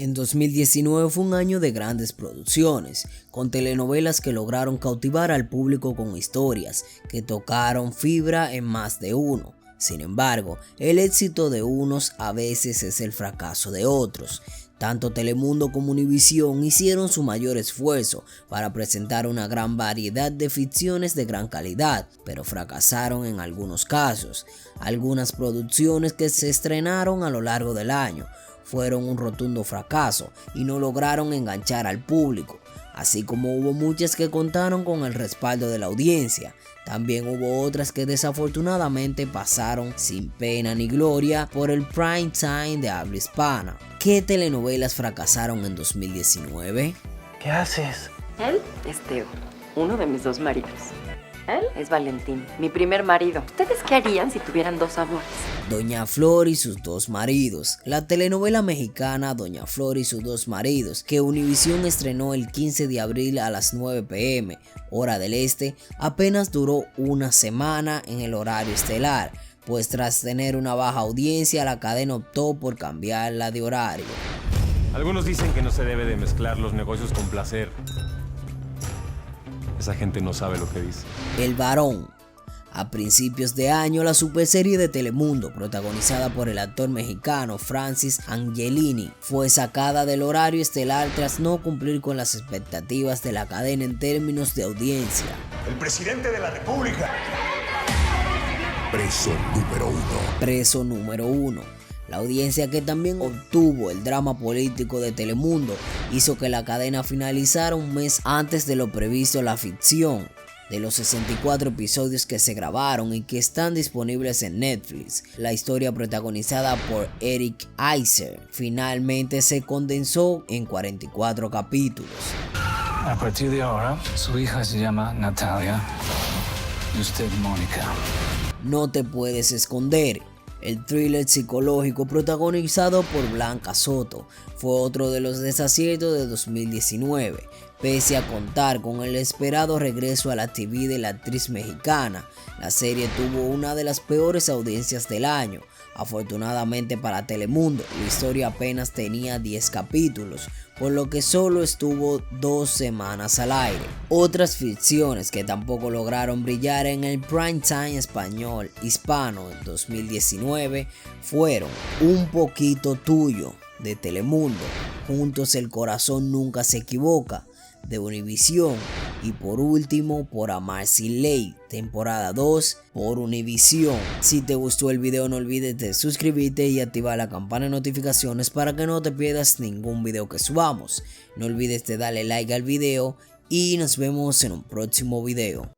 En 2019 fue un año de grandes producciones, con telenovelas que lograron cautivar al público con historias que tocaron fibra en más de uno. Sin embargo, el éxito de unos a veces es el fracaso de otros. Tanto Telemundo como Univisión hicieron su mayor esfuerzo para presentar una gran variedad de ficciones de gran calidad, pero fracasaron en algunos casos. Algunas producciones que se estrenaron a lo largo del año fueron un rotundo fracaso y no lograron enganchar al público, así como hubo muchas que contaron con el respaldo de la audiencia. También hubo otras que desafortunadamente pasaron sin pena ni gloria por el prime time de habla hispana. ¿Qué telenovelas fracasaron en 2019? ¿Qué haces? Él es Teo, uno de mis dos maridos. Él es Valentín, mi primer marido. ¿Ustedes qué harían si tuvieran dos amores? Doña Flor y sus dos maridos. La telenovela mexicana Doña Flor y sus dos maridos, que Univisión estrenó el 15 de abril a las 9 p.m. hora del este, apenas duró una semana en el horario estelar, pues tras tener una baja audiencia, la cadena optó por cambiarla de horario. Algunos dicen que no se debe de mezclar los negocios con placer. Esa gente no sabe lo que dice. El Varón. A principios de año, la superserie de Telemundo, protagonizada por el actor mexicano Francis Angelini, fue sacada del horario estelar tras no cumplir con las expectativas de la cadena en términos de audiencia. El presidente de la República. Preso número 1. Preso número 1. La audiencia que también obtuvo el drama político de Telemundo hizo que la cadena finalizara un mes antes de lo previsto la ficción. De los 64 episodios que se grabaron y que están disponibles en Netflix, la historia protagonizada por Eric Eiser finalmente se condensó en 44 capítulos. A partir de ahora, su hija se llama Natalia y usted Mónica. No te puedes esconder. El thriller psicológico protagonizado por Blanca Soto fue otro de los desaciertos de 2019. Pese a contar con el esperado regreso a la TV de la actriz mexicana, la serie tuvo una de las peores audiencias del año. Afortunadamente para Telemundo, la historia apenas tenía 10 capítulos, por lo que solo estuvo 2 semanas al aire. Otras ficciones que tampoco lograron brillar en el prime time español hispano en 2019 fueron Un poquito tuyo de Telemundo, Juntos el corazón nunca se equivoca de Univisión y por último Por amar sin ley, temporada 2 por Univisión. Si te gustó el video no olvides de suscribirte y activar la campana de notificaciones para que no te pierdas ningún video que subamos. No olvides de darle like al video y nos vemos en un próximo video.